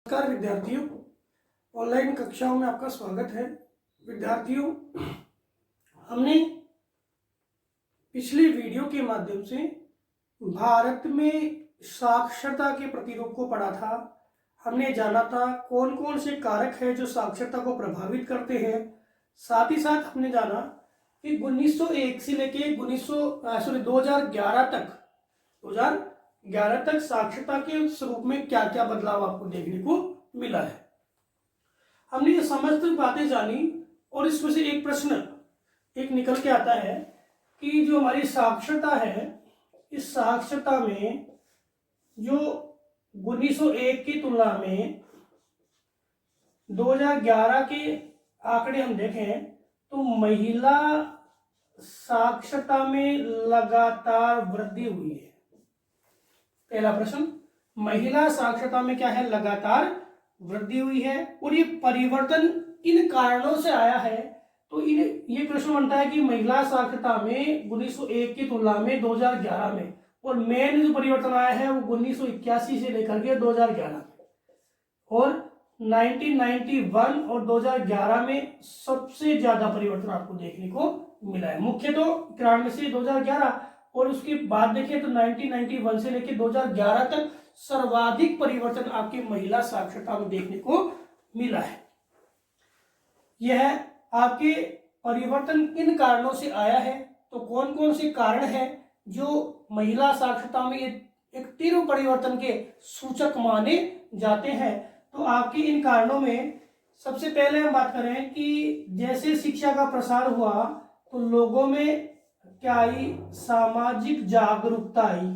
नमस्कार विद्यार्थियों, ऑनलाइन कक्षाओं में आपका स्वागत है। विद्यार्थियों, हमने पिछले वीडियो के माध्यम से भारत में साक्षरता के प्रतिरूप को पढ़ा था। हमने जाना था कौन कौन से कारक हैं जो साक्षरता को प्रभावित करते हैं। साथ ही साथ हमने जाना कि 1901 से लेके 2011 तक साक्षरता के स्वरूप में क्या क्या बदलाव आपको देखने को मिला है। हमने ये समस्त बातें जानी और इसमें से एक प्रश्न निकल के आता है कि जो हमारी साक्षरता है, इस साक्षरता में जो 1901 की तुलना में 2011 के आंकड़े हम देखें तो महिला साक्षरता में लगातार वृद्धि हुई है। पहला प्रश्न, महिला साक्षरता में क्या है? लगातार वृद्धि हुई है। और ये परिवर्तन किन कारणों से आया है? तो ये प्रश्न बनता है कि महिला साक्षरता में 1901 की तुलना में 2011 में, और मेन जो परिवर्तन आया है वो 1981 से लेकर के 2011 में, और 1991 और 2011 में सबसे ज्यादा परिवर्तन आपको देखने को मिला है। मुख्य तो 93 से 2011, और उसके बाद देखिए तो 1991 से लेकर 2011 तक सर्वाधिक परिवर्तन आपकी महिला साक्षरता में देखने को मिला है। यह आपके परिवर्तन किन कारणों से आया है? तो कौन कौन से कारण हैं जो महिला साक्षरता में एक तीव्र परिवर्तन के सूचक माने जाते हैं? तो आपके इन कारणों में सबसे पहले हम बात करें कि जैसे शिक्षा का प्रसार हुआ तो लोगों में क्या आई? सामाजिक जागरूकता आई।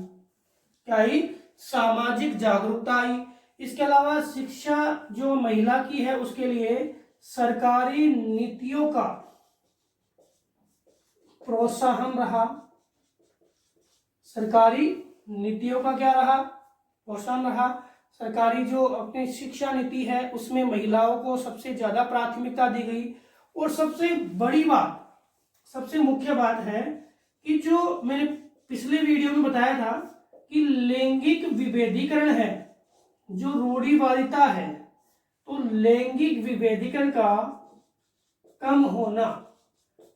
क्या आई? सामाजिक जागरूकता आई। इसके अलावा शिक्षा जो महिला की है उसके लिए सरकारी नीतियों का प्रोत्साहन रहा। सरकारी नीतियों का क्या रहा? प्रोत्साहन रहा। सरकारी जो अपनी शिक्षा नीति है उसमें महिलाओं को सबसे ज्यादा प्राथमिकता दी गई। और सबसे बड़ी बात, सबसे मुख्य बात है कि जो मैंने पिछले वीडियो में बताया था कि लैंगिक विभेदीकरण है, जो रूढ़िवादिता है, तो लैंगिक विभेदीकरण का कम होना,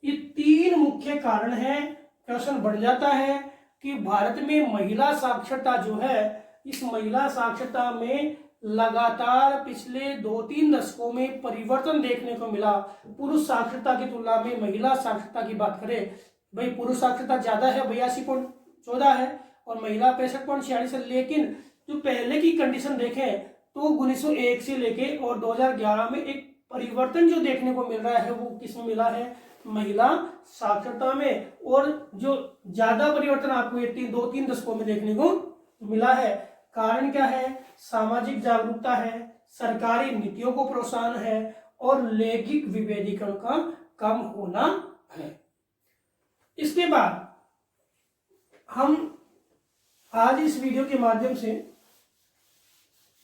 ये तीन मुख्य कारण है। प्रश्न बढ़ जाता है कि भारत में महिला साक्षरता जो है, इस महिला साक्षरता में लगातार पिछले 2-3 दशकों में परिवर्तन देखने को मिला। पुरुष साक्षरता की तुलना में महिला साक्षरता की बात करें, भाई पुरुष साक्षरता ज्यादा है, 82.14 है, और महिला 65.46 है। लेकिन जो पहले की कंडीशन देखें तो 1901 से लेके और 2011 में एक परिवर्तन जो देखने को मिल रहा है वो किसमें मिला है? महिला साक्षरता में। और जो ज्यादा परिवर्तन आपको ये 2-3 दशकों में देखने को मिला है। कारण क्या है? सामाजिक जागरूकता है, सरकारी नीतियों को प्रोत्साहन है, और लैंगिक विभेदीकरण का कम होना है। इसके बाद हम आज इस वीडियो के माध्यम से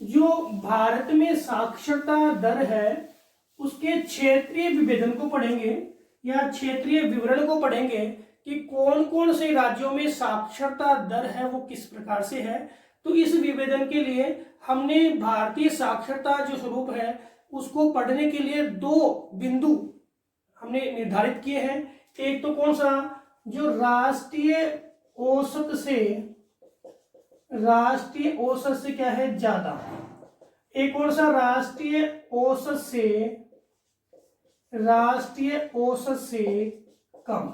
जो भारत में साक्षरता दर है उसके क्षेत्रीय विभेदन को पढ़ेंगे, या क्षेत्रीय विवरण को पढ़ेंगे कि कौन कौन से राज्यों में साक्षरता दर है वो किस प्रकार से है। तो इस विभेदन के लिए हमने भारतीय साक्षरता जो स्वरूप है उसको पढ़ने के लिए 2 बिंदु हमने निर्धारित किए हैं। एक तो कौन सा? जो राष्ट्रीय औसत से क्या है? ज्यादा। एक कौन सा? राष्ट्रीय औसत से कम।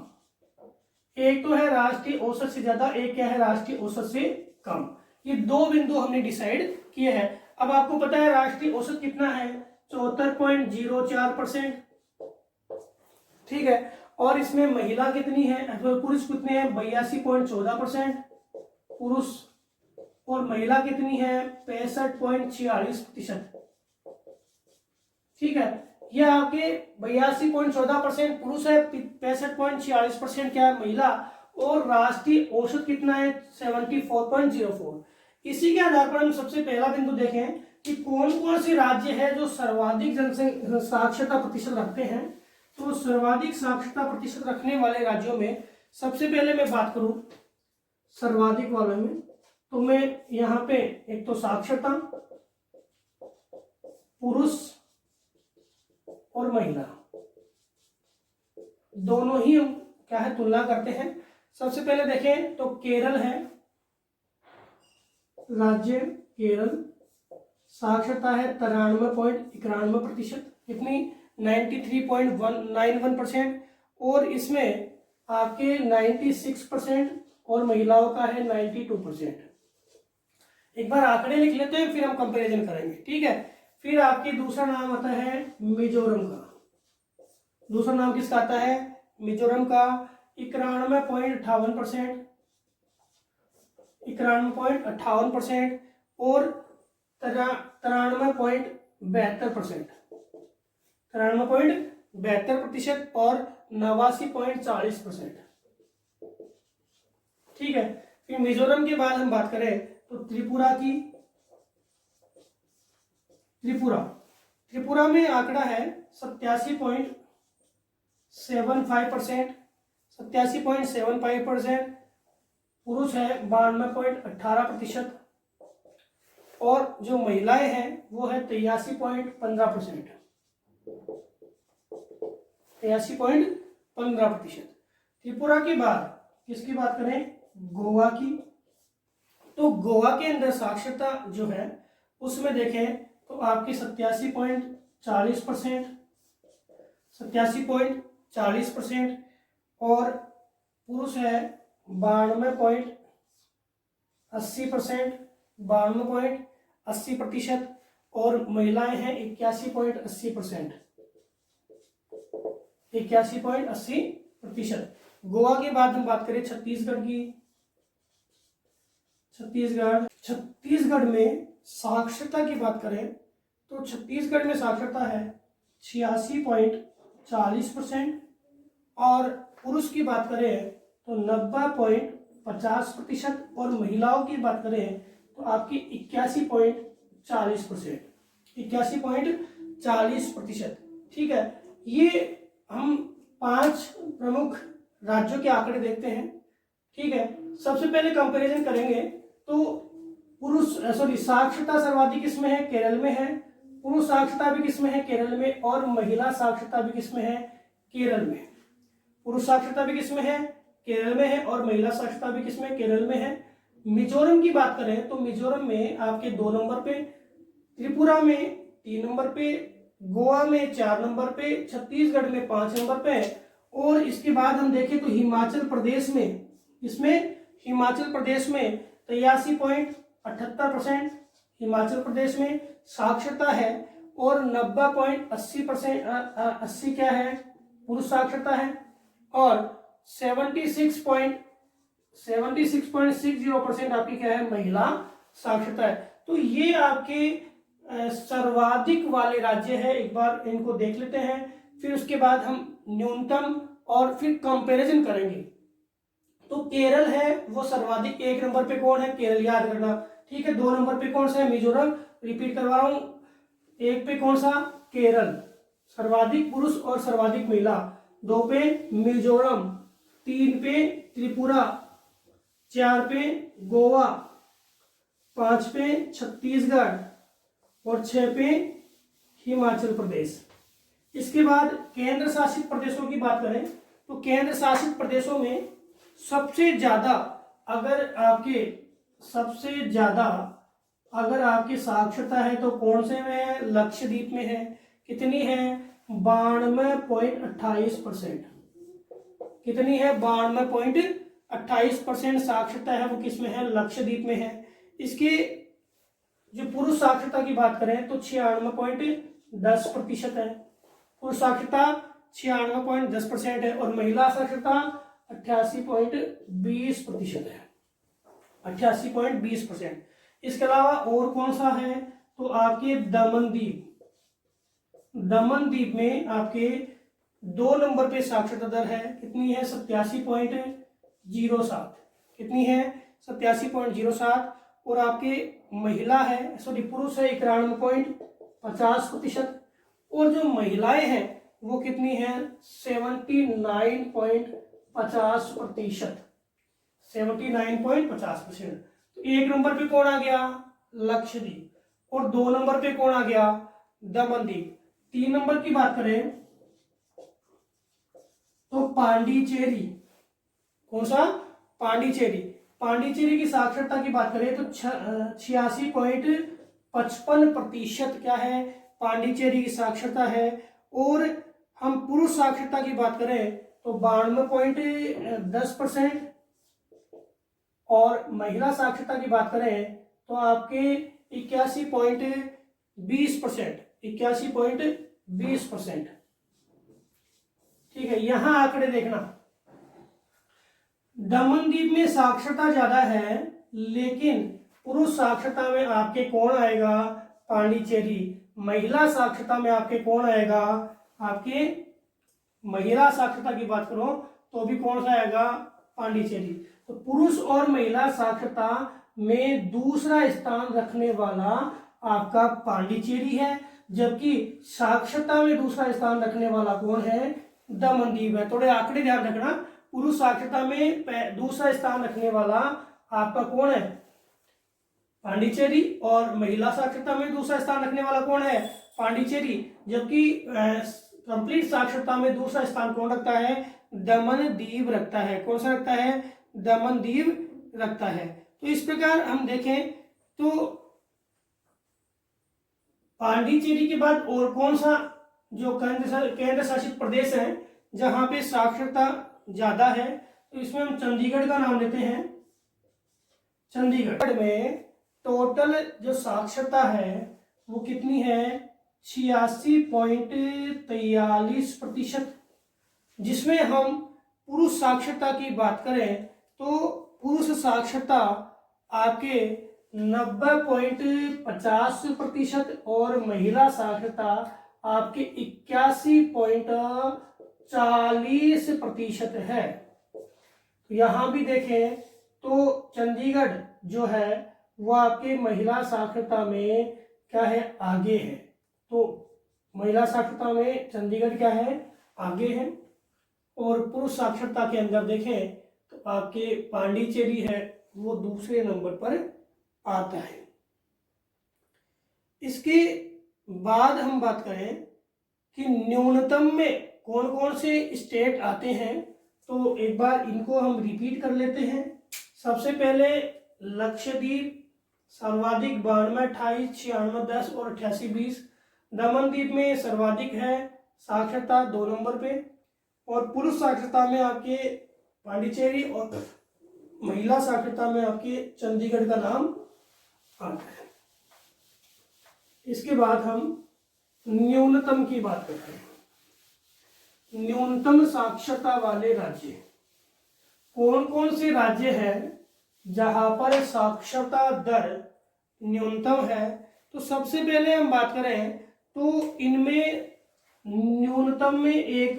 एक तो है राष्ट्रीय औसत से ज्यादा, एक क्या है? राष्ट्रीय औसत से कम। ये 2 बिंदु हमने डिसाइड किए हैं। अब आपको पता है राष्ट्रीय औसत कितना है? 74.04%। ठीक है। और इसमें महिला कितनी है, पुरुष कितने हैं? 82.14% पुरुष, और महिला कितनी है? 65.46%। ठीक है। यह आपके 82.14% पुरुष है, 65.46% क्या है? महिला। और राष्ट्रीय औसत कितना है? 74.04। इसी के आधार पर हम सबसे पहला बिंदु देखें कि कौन कौन से राज्य है जो सर्वाधिक जनसंख्या साक्षरता प्रतिशत रखते हैं। तो सर्वाधिक साक्षरता प्रतिशत रखने वाले राज्यों में सबसे पहले मैं बात करूं सर्वाधिक वाले में, तो मैं यहाँ पे एक तो साक्षरता, पुरुष और महिला दोनों ही हम क्या है तुलना करते हैं। सबसे पहले देखें तो केरल है, राज्य केरल, साक्षरता है 93.91%, कितनी 93.91%, और इसमें आपके 96% और महिलाओं का है 92%। एक बार आंकड़े लिख लेते हैं फिर हम कंपैरिजन करेंगे, ठीक है। फिर आपके दूसरा नाम आता है मिजोरम का। दूसरा नाम किसका आता है? मिजोरम का 91.58%, 91.58% और 93.72%, 93.72% और 89.40%, ठीक है। फिर मिजोरम के बाद हम बात करें तो त्रिपुरा की। त्रिपुरा में आंकड़ा है 87.75%, 87.75%, पुरुष है 92.18% और जो महिलाएं हैं वो है 83.15%, 83.15%। त्रिपुरा के बाद किसकी बात करें? गोवा की। तो गोवा के अंदर साक्षरता जो है उसमें देखें तो आपकी 87.40%, 87.40% और पुरुष है 92.80%, 92.80% और महिलाएं हैं 81.80%, 81.80%। गोवा के बाद हम बात करें छत्तीसगढ़ की। छत्तीसगढ़ में साक्षरता की बात करें तो छत्तीसगढ़ में साक्षरता है 86.40% और पुरुष की बात करें तो 90.50% और महिलाओं की बात करें तो आपकी 81.40%, 81.40%, ठीक है। ये हम 5 प्रमुख राज्यों के आंकड़े देखते हैं, ठीक है। सबसे पहले कंपैरिजन करेंगे तो साक्षरता सर्वाधिक किसमें है? केरल में है। पुरुष साक्षरता भी किसमें है? केरल में। और महिला साक्षरता भी किसमें है? केरल में। पुरुष साक्षरता भी किसमें है? केरल में है और महिला साक्षरता भी किसमें? केरल में है। मिजोरम की बात करें तो मिजोरम में आपके 2 नंबर पे, त्रिपुरा में 3 नंबर पे, गोवा में 4 नंबर पे, छत्तीसगढ़ में 5 नंबर पे, और इसके बाद हम देखें तो हिमाचल प्रदेश में, इसमें हिमाचल प्रदेश में 83.78% हिमाचल प्रदेश में साक्षरता है और 90.80% 80 क्या है? पुरुष साक्षरता है और 76.60% आपकी क्या है? महिला साक्षरता है। तो ये आपके सर्वाधिक वाले राज्य है। एक बार इनको देख लेते हैं, फिर उसके बाद हम न्यूनतम और फिर कंपैरिजन करेंगे। तो केरल है वो सर्वाधिक। 1 नंबर पे कौन है? केरल, याद करना, ठीक है। 2 नंबर पे कौन सा है? मिजोरम। रिपीट करवा रहा हूं, 1 पे कौन सा? केरल, सर्वाधिक पुरुष और सर्वाधिक महिला। 2 पे मिजोरम, 3 पे त्रिपुरा, 4 पे गोवा, 5 पे छत्तीसगढ़ और 6 पे हिमाचल प्रदेश। इसके बाद केंद्र शासित प्रदेशों की बात करें तो केंद्र शासित प्रदेशों में सबसे ज्यादा अगर आपकी साक्षरता है तो कौन से में है? लक्षद्वीप में है। कितनी है? 92.28%। कितनी है? 92.28% साक्षरता है वो किसमें है? लक्षद्वीप में है। इसके जो पुरुष साक्षरता की बात करें तो 96.10% है। पुरुष साक्षरता 96.10% है और महिला साक्षरता 88.20% है, 88.20%। इसके अलावा और कौन सा है तो आपके दमन द्वीप में आपके 2 नंबर पे साक्षरता दर है। कितनी है? 87.07। कितनी है? 87.07। और आपके महिला है पुरुष है 91.50% और जो महिलाएं हैं वो कितनी है? 79.50%, 79.50%। तो 1 नंबर पे कौन आ गया? लक्षद्वीप। और 2 नंबर पे कौन आ गया? दमनदीप। 3 नंबर की बात करें तो पांडिचेरी। कौन सा? पांडिचेरी। पांडिचेरी की साक्षरता की बात करें तो 86.55% क्या है, पांडिचेरी की साक्षरता है। और हम पुरुष साक्षरता की बात करें तो 92.10%। और महिला साक्षरता की बात करें तो आपके 81.20%। 81.20%। ठीक है, यहां आंकड़े देखना, दमनदीप में साक्षरता ज्यादा है, लेकिन पुरुष साक्षरता में आपके कौन आएगा? पांडिचेरी। महिला साक्षरता में आपके कौन आएगा? आपके महिला साक्षरता की बात करो तो भी कौन सा आएगा? पांडिचेरी। तो पुरुष और महिला साक्षरता में दूसरा स्थान रखने वाला आपका पांडिचेरी है, जबकि साक्षरता में दूसरा स्थान रखने वाला कौन है? दमनदीप है। थोड़े आंकड़े ध्यान रखना, पुरुष साक्षरता में दूसरा स्थान रखने वाला आपका कौन है? पांडिचेरी। और महिला साक्षरता में दूसरा स्थान रखने वाला कौन है? पांडिचेरी। जबकि कंप्लीट साक्षरता में दूसरा स्थान कौन रखता है? दमनदीप रखता है। कौन सा रखता है? दमनदीप रखता है। तो इस प्रकार हम देखें तो पांडिचेरी के बाद और कौन सा जो केंद्र शासित प्रदेश है जहां पे साक्षरता ज्यादा है, तो इसमें हम चंडीगढ़ का नाम लेते हैं। चंडीगढ़ में टोटल जो साक्षरता है वो कितनी है? 86.43%। जिसमें हम पुरुष साक्षरता की बात करें तो पुरुष साक्षरता आपके 90.50% और महिला साक्षरता आपके 81.40% है। तो यहां भी देखें तो चंडीगढ़ जो है वो आपके महिला साक्षरता में क्या है? आगे है। तो महिला साक्षरता में चंडीगढ़ क्या है? आगे है। और पुरुष साक्षरता के अंदर देखें तो आपके पांडिचेरी है वो दूसरे नंबर पर आता है। इसके बाद हम बात करें कि न्यूनतम में कौन कौन से स्टेट आते हैं, तो एक बार इनको हम रिपीट कर लेते हैं। सबसे पहले लक्षद्वीप, सर्वाधिक 92, 28, 96, 10 और 88, 20। दमनदीप में सर्वाधिक है साक्षरता 2 नंबर पे। और पुरुष साक्षरता में आपके पांडिचेरी और महिला साक्षरता में आपके चंडीगढ़ का नाम आता है। इसके बाद हम न्यूनतम की बात करते हैं। न्यूनतम साक्षरता वाले राज्य कौन कौन से राज्य हैं जहां पर साक्षरता दर न्यूनतम है? तो सबसे पहले हम बात करें तो इनमें न्यूनतम में एक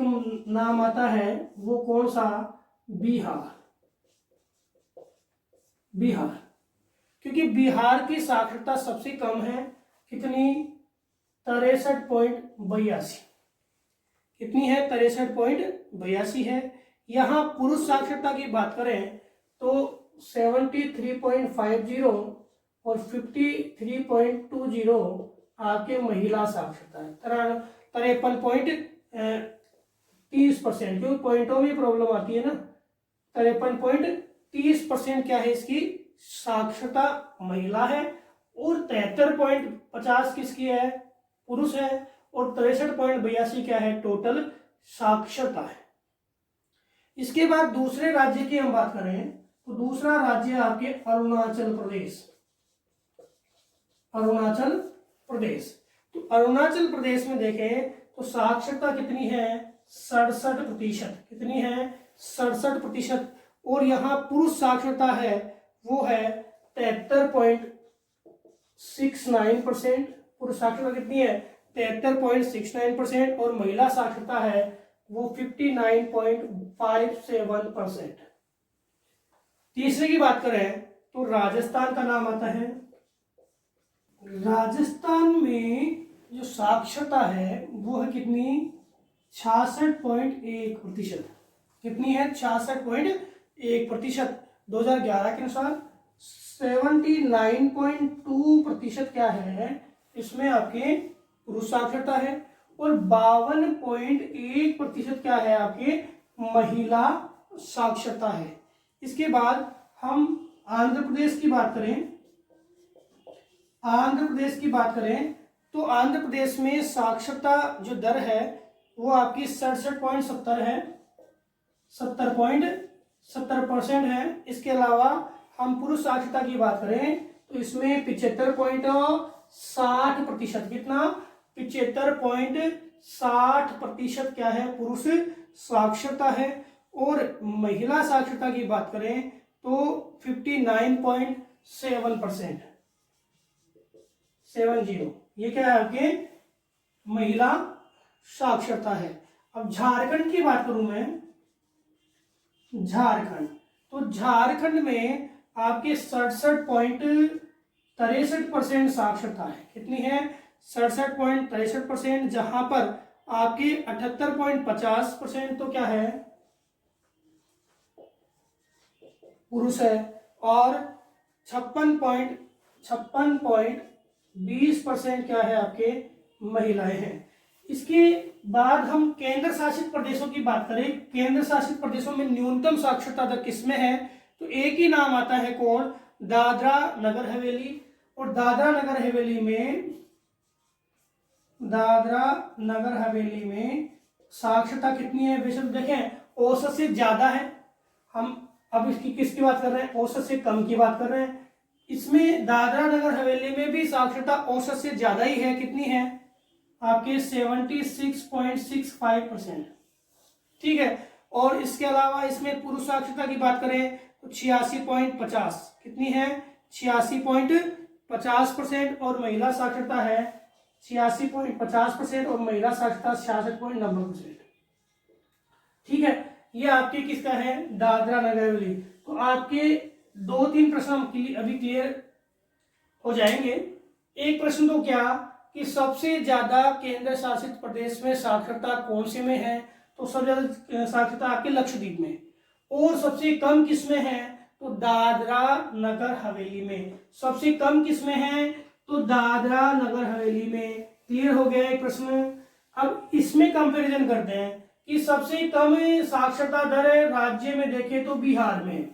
नाम आता है, वो कौन सा? बिहार। बिहार, क्योंकि बिहार की साक्षरता सबसे कम है। कितनी? 63.82। कितनी है? 63.82 है। यहां पुरुष साक्षरता की बात करें तो 73.50 और 53.20 आपके महिला साक्षरता है। 53.30%, क्योंकि पॉइंटों में प्रॉब्लम आती है ना। 53.30% क्या है इसकी? साक्षरता महिला है। और 73.50 किसकी है? पुरुष है। और 63.82 क्या है? टोटल साक्षरता है। इसके बाद दूसरे राज्य की हम बात करें तो दूसरा राज्य आपके अरुणाचल प्रदेश। अरुणाचल प्रदेश, तो अरुणाचल प्रदेश में देखें तो साक्षरता कितनी है? 67%। कितनी है? 67%। और यहां पुरुष साक्षरता है वो है 73.69%। पुरुष साक्षरता कितनी है? 73.69%। और महिला साक्षरता है वो 59.57%। तीसरे की बात करें तो राजस्थान का नाम आता है। राजस्थान में जो साक्षरता है वो है कितनी? 66.1%। कितनी है? 66.1%। 2011 के अनुसार 79.2% क्या है? इसमें आपके पुरुष साक्षरता है और 52.1% क्या है आपके महिला साक्षरता है। इसके बाद हम आंध्र प्रदेश की बात करें, आंध्र प्रदेश की बात करें तो आंध्र प्रदेश में साक्षरता जो दर है वो आपकी 67.70 है, 70.70% है। इसके अलावा हम पुरुष साक्षरता की बात करें तो इसमें 75.60%, कितना 75.60% क्या है पुरुष साक्षरता है। और महिला साक्षरता की बात करें तो 59.7%, 70, ये क्या है आपके महिला साक्षरता है। अब झारखंड की बात करूं मैं, झारखंड, तो झारखंड में आपके 67.63% साक्षरता है। कितनी है? 67.63%, जहां पर आपके 78.50% तो क्या है पुरुष है और 56.20% क्या है आपके महिलाएं हैं। इसके बाद हम केंद्र शासित प्रदेशों की बात करें, केंद्र शासित प्रदेशों में न्यूनतम साक्षरता दर किसमें है? तो एक ही नाम आता है, कौन? दादरा नगर हवेली। और दादरा नगर हवेली में साक्षरता कितनी है? वैसे देखें औसत से ज्यादा है, हम अब इसकी किसकी बात कर रहे हैं? औसत से कम की बात कर रहे हैं। इसमें दादरा नगर हवेली में भी साक्षरता औसत से ज्यादा ही है। कितनी है आपके? 76.65%, ठीक है। और इसके अलावा इसमें पुरुष साक्षरता की बात करें तो 86.50, कितनी है? 86.50%। और महिला साक्षरता है 86.50% और महिला साक्षरता 66.90%, ठीक है। ये आपके किसका है? दादरा नगर हवेली। तो आपके 2-3 प्रश्न अभी क्लियर हो जाएंगे। एक प्रश्न तो क्या कि सबसे ज्यादा केंद्र शासित प्रदेश में साक्षरता कौन से में है? तो सबसे ज्यादा साक्षरता आपके लक्षद्वीप में। और सबसे कम किसमें है? तो दादरा नगर हवेली में। सबसे कम किसमें है? तो दादरा नगर हवेली में। क्लियर हो गया एक प्रश्न। अब इसमें कंपैरिजन करते हैं कि सबसे कम साक्षरता दर राज्य में देखें तो बिहार में,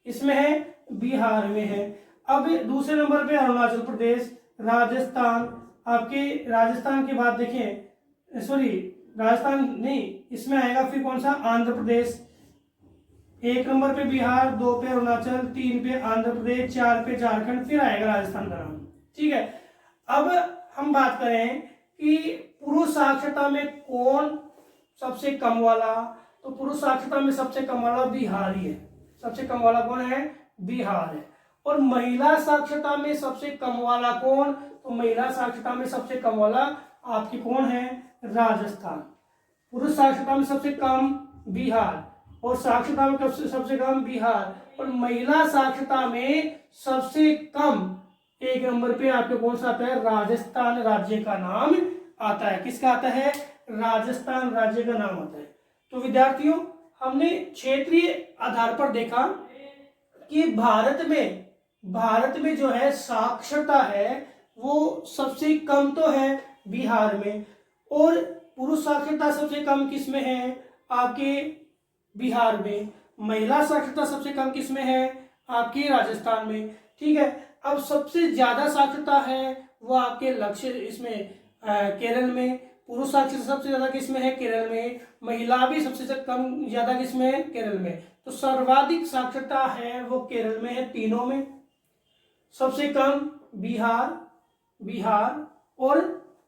इसमें है बिहार में है। अब दूसरे नंबर पे अरुणाचल प्रदेश, राजस्थान, आपके राजस्थान की बात देखें, सॉरी राजस्थान नहीं, इसमें आएगा फिर कौन सा? आंध्र प्रदेश। 1 नंबर पे बिहार, 2 पे अरुणाचल, 3 पे आंध्र प्रदेश, 4 पे झारखंड, फिर आएगा राजस्थान का नाम, ठीक है। अब हम बात करें कि पुरुष साक्षरता में कौन सबसे कम वाला? तो पुरुष साक्षरता में सबसे कम वाला बिहार ही है। सबसे कम वाला कौन है? बिहार है। और महिला साक्षरता में सबसे कम वाला कौन? तो महिला साक्षरता में सबसे कम वाला आपकी कौन है? राजस्थान। पुरुष साक्षरता में सबसे कम बिहार और साक्षरता में सबसे कम बिहार, और महिला साक्षरता में सबसे कम 1 नंबर पे आपके कौन सा आता है? राजस्थान राज्य का नाम आता है। किसका आता है? राजस्थान राज्य का नाम आता है। तो विद्यार्थियों, हमने क्षेत्रीय आधार पर देखा कि भारत में जो है साक्षरता है वो सबसे कम तो है बिहार में, और पुरुष साक्षरता सबसे कम किसमें है? आपके बिहार में। महिला साक्षरता सबसे कम किसमें है? आपके राजस्थान में, ठीक है। अब सबसे ज्यादा साक्षरता है वो आपके केरल में। पुरुष साक्षरता सबसे ज्यादा किसमें है? केरल में। महिला भी सबसे कम ज्यादा किसमें है? केरल में। तो सर्वाधिक साक्षरता है वो केरल में है, तीनों में। सबसे कम बिहार और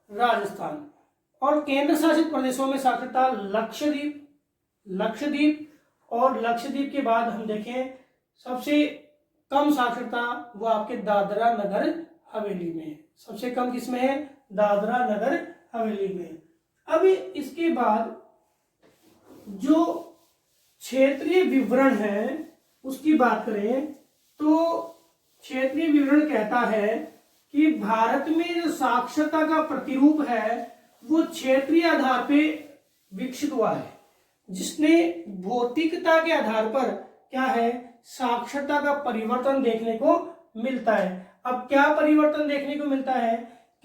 राजस्थान। और केंद्र शासित प्रदेशों में साक्षरता लक्षद्वीप और लक्षद्वीप के बाद हम देखें सबसे कम साक्षरता वो आपके दादरा नगर हवेली में। सबसे कम किसमें है? दादरा नगर हवेली में। अब इसके बाद जो क्षेत्रीय विवरण है उसकी बात करें तो क्षेत्रीय विवरण कहता है कि भारत में जो साक्षरता का प्रतिरूप है वो क्षेत्रीय आधार पे विकसित हुआ है, जिसने भौतिकता के आधार पर क्या है? साक्षरता का परिवर्तन देखने को मिलता है। अब क्या परिवर्तन देखने को मिलता है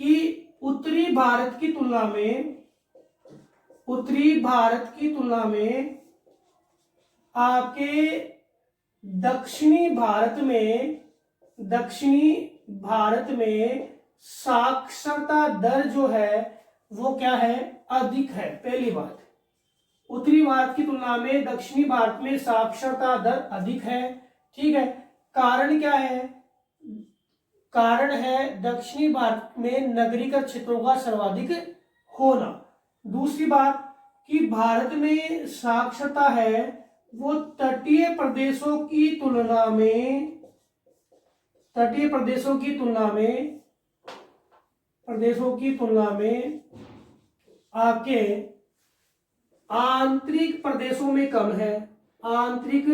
कि उत्तरी भारत की तुलना में, उत्तरी भारत की तुलना में आपके दक्षिणी भारत में, दक्षिणी भारत में साक्षरता दर जो है वो क्या है, अधिक है। पहली बात, उत्तरी भारत की तुलना में दक्षिणी भारत में साक्षरता दर अधिक है। ठीक है, कारण क्या है, कारण है दक्षिणी भारत में नगरीकृत क्षेत्रों का सर्वाधिक होना। दूसरी बात कि भारत में साक्षरता है वो तटीय प्रदेशों की तुलना में, तटीय प्रदेशों की तुलना में, प्रदेशों की तुलना में आपके आंतरिक प्रदेशों में कम है, आंतरिक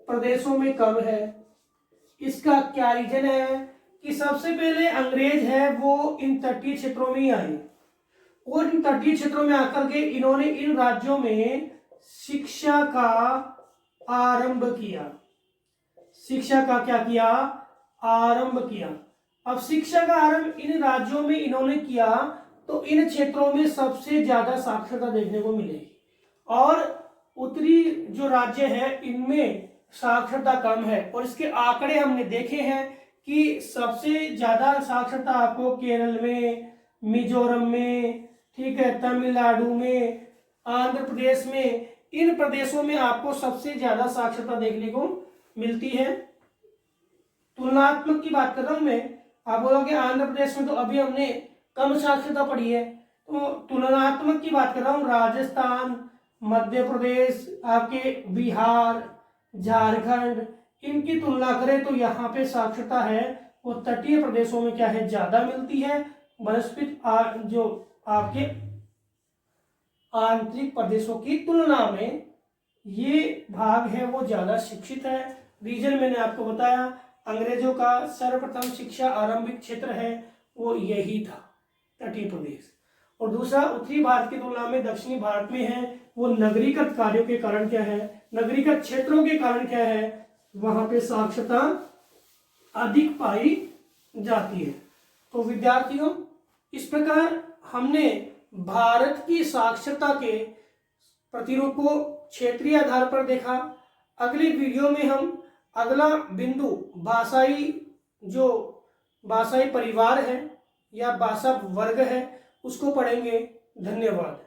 प्रदेशों में कम है। इसका क्या रीजन है कि सबसे पहले अंग्रेज है वो इन तटीय क्षेत्रों में ही आए और इन तटीय क्षेत्रों में आकर के इन्होंने इन राज्यों में शिक्षा का आरंभ किया, शिक्षा का क्या किया, आरंभ किया। अब शिक्षा का आरंभ इन राज्यों में इन्होंने किया तो इन क्षेत्रों में सबसे ज्यादा साक्षरता देखने को मिलेगी और उत्तरी जो राज्य है इनमें साक्षरता कम है। और इसके आंकड़े हमने देखे हैं कि सबसे ज्यादा साक्षरता आपको केरल में, मिजोरम में, ठीक है, तमिलनाडु में, आंध्र प्रदेश में, इन प्रदेशों में आपको सबसे ज्यादा साक्षरता देखने को मिलती है। तुलनात्मक की बात कर रहा हूं मैं, आप बोलोगे आंध्र प्रदेश में तो अभी हमने कम साक्षरता पढ़ी है, तो तुलनात्मक की बात कर रहा हूं, राजस्थान, मध्य प्रदेश, आपके बिहार, झारखंड, इनकी तुलना करें तो यहाँ पे साक्षरता है वो तटीय प्रदेशों में क्या है, ज्यादा मिलती है। बनस्पति जो आपके आंतरिक प्रदेशों की तुलना में ये भाग है वो ज्यादा शिक्षित है। रीजन मैंने आपको बताया, अंग्रेजों का सर्वप्रथम शिक्षा आरंभिक क्षेत्र है वो यही था, तटीय प्रदेश। और दूसरा, उत्तरी भारत की तुलना में दक्षिणी भारत में है वो नगरीकृत कार्यों के कारण क्या है, नगरीकृत क्षेत्रों के कारण क्या है, वहां पे साक्षरता अधिक पाई जाती है। तो विद्यार्थियों, इस प्रकार हमने भारत की साक्षरता के प्रतिरूप को क्षेत्रीय आधार पर देखा। अगले वीडियो में हम अगला बिंदु भाषाई, जो भाषाई परिवार है या भाषा वर्ग है, उसको पढ़ेंगे। धन्यवाद।